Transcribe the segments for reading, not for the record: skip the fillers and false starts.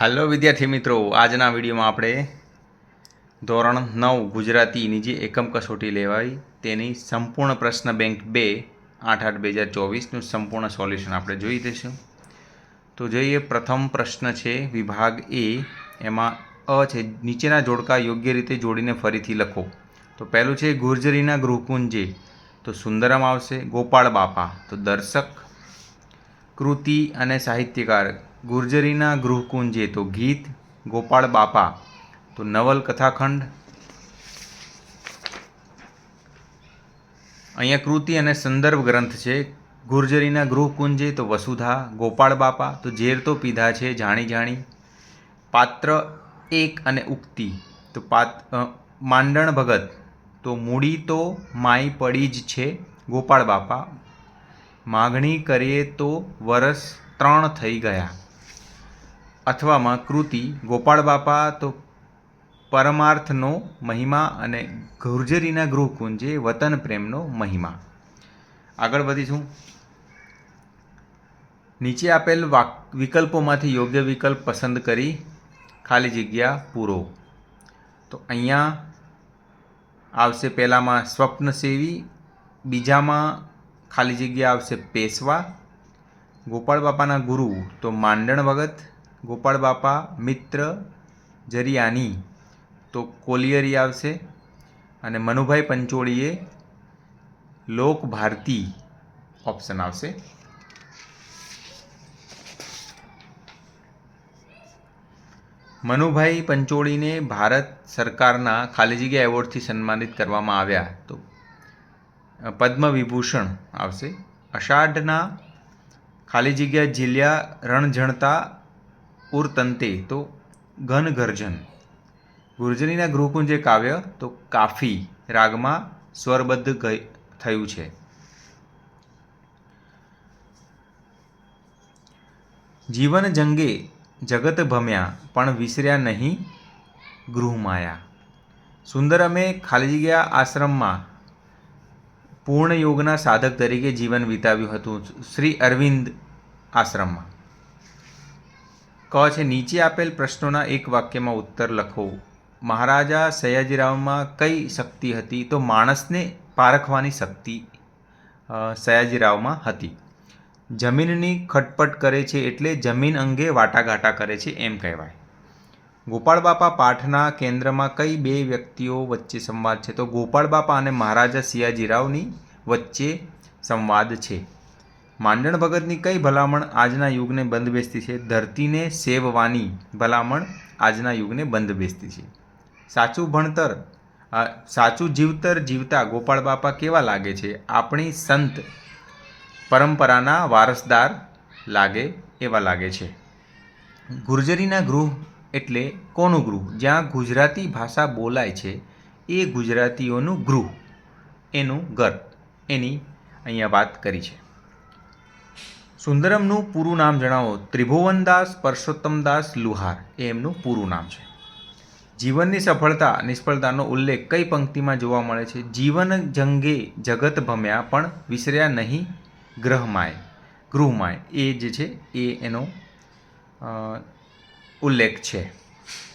Hello विद्यार्थी मित्रों, आजना video में आपणे धोरण 9 गुजरातीनी जे एकम कसोटी लेवाई तेनी संपूर्ण प्रश्न बैंक 2 8/8/2024 संपूर्ण सोल्यूशन आपणे जोई लईशुं। तो जोईए प्रथम प्रश्न छे विभाग ए, एमां अ छे नीचेना जोड़का योग्य रीते जोड़ीने फरीथी लखो। तो पहेलुं छे गुर्जरीना गृहकुंजे, तो सुंदरम आवशे। गोपाळ बापा तो दर्शक। कृति अने साहित्यकार गुर्जरीना गृहकुंजे तो गीत। गोपाळ बापा तो नवलकथाखंड। अहींया कृति अने संदर्भ ग्रंथ छे। गुर्जरीना गृहकुंजे तो वसुधा। गोपाळ बापा तो झेर तो पीधा छे जाणी जाणी। पात्र एक अने उक्ति तो मांडण भगत तो मूडी तो माई पड़ी ज छे। गोपाळ बापा मागणी करीए तो वरस 3 थई गया। अथवा में कृति गोपाळ बापा तो परमार्थनो महिमा अने गुर्जरीना गृहकुंजे वतन प्रेमनो महिमा। आगळ वधीशुं। नीचे आपेल विकल्पोमांथी योग्य विकल्प पसंद करी खाली जग्या पूरो। तो अहींया आवशे पहेलामां स्वप्नसेवी, बीजामां खाली जग्या आवशे पेशवा। गोपाळ बापाना गुरु तो मांडण भगत। गोपाळ बापा मित्र जरियानी तो कोलियरी आवशे। अने मनुभाई पंचोळीए लोक भारती ऑप्शन आवशे। मनुभाई पंचोळीने भारत सरकारना खाली जग्या एवोर्डथी सन्मानित करवामां आव्या, तो पद्म विभूषण आवशे। अषाढ़ना खाली जग्या झील्या रणझणता उरतंते तो घन गर्जन। गुर्जरीना गृहकुंजे काव्य तो काफी रागमां स्वरबद्ध थयुं छे। जीवन जंगे जगत भम्या पण विसर्या नहीं गृहमाया। सुंदरमे खाली जग्या आश्रममां पूर्ण योगना साधक तरीके जीवन विताव्युं हतुं श्री अरविंद आश्रम में। क छे नीचे आपेल प्रश्नों एक वाक्य में उत्तर लखो। महाराजा सयाजीराव में कई शक्ति हती? तो माणसने पारखवानी शक्ति सयाजीराव में हती। जमीननी खटपट करे छे एटले जमीन अंगे वाटाघाटा करे छे एम कहेवाय। गोपाळ बापा पाठना केन्द्र में कई बे व्यक्तिओ वच्चे संवाद छे? तो गोपाळ बापा अने महाराजा सयाजीरावनी वच्चे संवाद छे। मांडण भगतनी कई भलामण आजना युगने बंधबेसती छे? धरती ने सेववानी भलामण आजना युगने बंधबेसती छे। साचुं भणतर साचुं जीवतर जीवता गोपाळ बापा केवा लागे छे? आपणी संत परंपराना वारसदार लागे एवा लागे छे। गुर्जरीना गृह एटले कोनुं गृह? ज्यां गुजराती भाषा बोलाय छे ए गुजरातीओनुं गृह, एनुं घर, एनी अहींया वात करी छे। सुंदरमनुं पूरुं नाम जणावो। त्रिभुवनदास परसोत्तमदास लुहार ए एमनुं पूरुं नाम छे। जीवननी सफलता निष्फळतानो उल्लेख कई पंक्तिमां जोवा मळे छे? जीवन जंगे जगत भम्या पण विसर्या नहीं गृहमाय। गृहमाय ए जे छे ए एनो उल्लेख छे।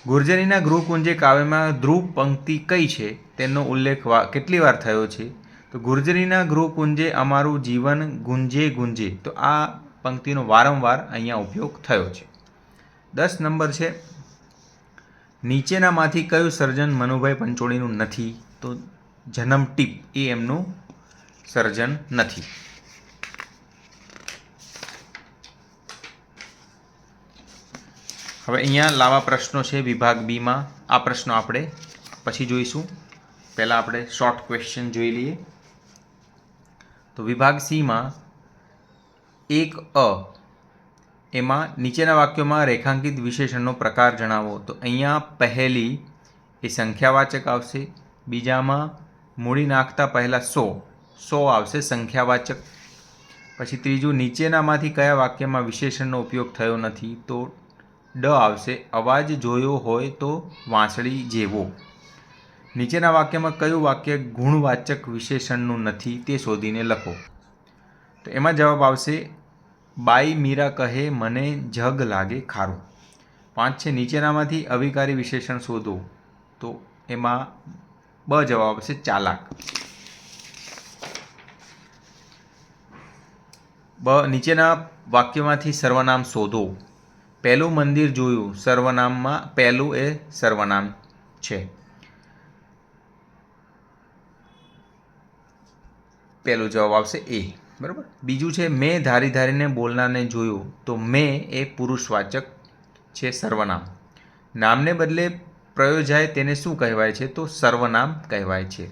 गुर्जरीना गृहकुंजे काव्यमां ध्रुव पंक्ति कई छे तेनो उल्लेख केटली वार थयो छे? तो गुर्जरीना गृहकुंजे अमारुं जीवन गुंजे गुंजे, तो आ पंक्तिनो वारंवार अहींया उपयोग थयो छे। 10 नंबर छे नीचेनामांथी कयुं सर्जन मनुभाई पंचोळीनुं नथी? तो जन्म टीप ए एमनुं सर्जन नथी। हवे अहींया लावा प्रश्नों छे विभाग बी मां। आ प्रश्नो आपणे पछी जोईशुं। पहेला आपणे शॉर्ट क्वेश्चन जोई लईए। तो विभाग सी में 1 एमां नीचेना वाक्यों में रेखांकित विशेषणनो प्रकार जणावो। तो अहींया पहेली ए संख्यावाचक आवशे। बीजामां मूड़ी नाखता पहला 100 आवशे संख्यावाचक। पछी त्रीजुं नीचेनामांथी कया वाक्यमां विशेषणनो उपयोग थयो नथी? तो ड आवशे। अवाज जोयो होय तो वांसળી जेवो। नीचेना वाक्य में कयुं वाक्य गुणवाचक विशेषणनुं नथी ते शोधीने लखो। तो एमां जवाब आवशे बाई मीरा कहे मने जग लागे खारू। 5 છે નીચેનામાંથી અવિકારી વિશેષણ શોધો. તો એમાં બ જવાબ આવશે ચાલાક. બ નીચેના વાક્યમાંથી સર્વનામ શોધો. પહેલું મંદિર જોયું. સર્વનામમાં પહેલું એ સર્વનામ છે. પહેલો જવાબ આવશે એ. બરાબર. બીજું છે મેં ધારી ધારીને બોલનારને જોયું. તો મેં એ પુરુષવાચક છે, સર્વનામ. નામને બદલે પ્રયોજાય તેને શું કહેવાય છે? તો સર્વનામ કહેવાય છે.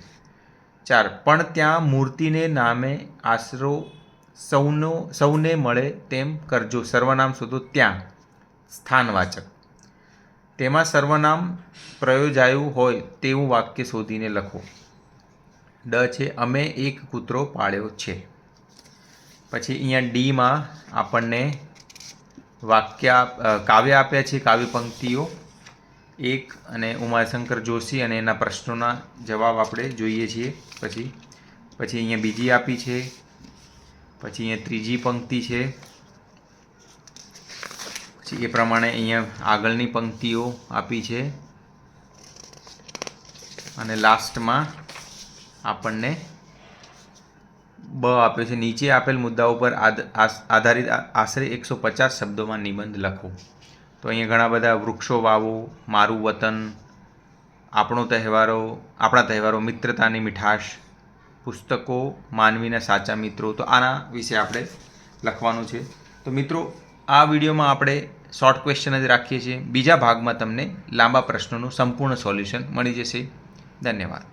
4 પણ ત્યાં મૂર્તિને નામે આશરો સૌને મળે તેમ કરજો. સર્વનામ શોધો. ત્યાં સ્થાનવાચક. તેમાં સર્વનામ પ્રયોજાયું હોય તેવું વાક્ય શોધીને લખો. ડ છે અમે એક કૂતરો પાળ્યો છે. પછી અહીંયા ડીમાં આપણને કાવ્ય આપ્યા છે, કાવ્ય પંક્તિઓ 1 અને ઉમાશંકર જોશી અને એના પ્રશ્નોના જવાબ આપણે જોઈએ છીએ. પછી અહીંયા બીજી આપી છે. પછી અહીંયા ત્રીજી પંક્તિ છે. પછી એ પ્રમાણે અહીંયા આગળની પંક્તિઓ આપી છે. અને લાસ્ટમાં આપણને બ આપ્યો છે. નીચે આપેલ મુદ્દાઓ પર આધારિત આશરે 150 શબ્દોમાં નિબંધ લખો. તો અહીંયા ઘણા બધા વૃક્ષો વાવો, મારું વતન, આપણા તહેવારો, મિત્રતાની મીઠાશ, પુસ્તકો, માનવીના સાચા મિત્રો. તો આના વિશે આપણે લખવાનું છે. તો મિત્રો આ વિડીયોમાં આપણે શોર્ટ ક્વેશ્ચન જ રાખીએ છીએ. બીજા ભાગમાં તમને લાંબા પ્રશ્નોનું સંપૂર્ણ સોલ્યુશન મળી જશે. ધન્યવાદ.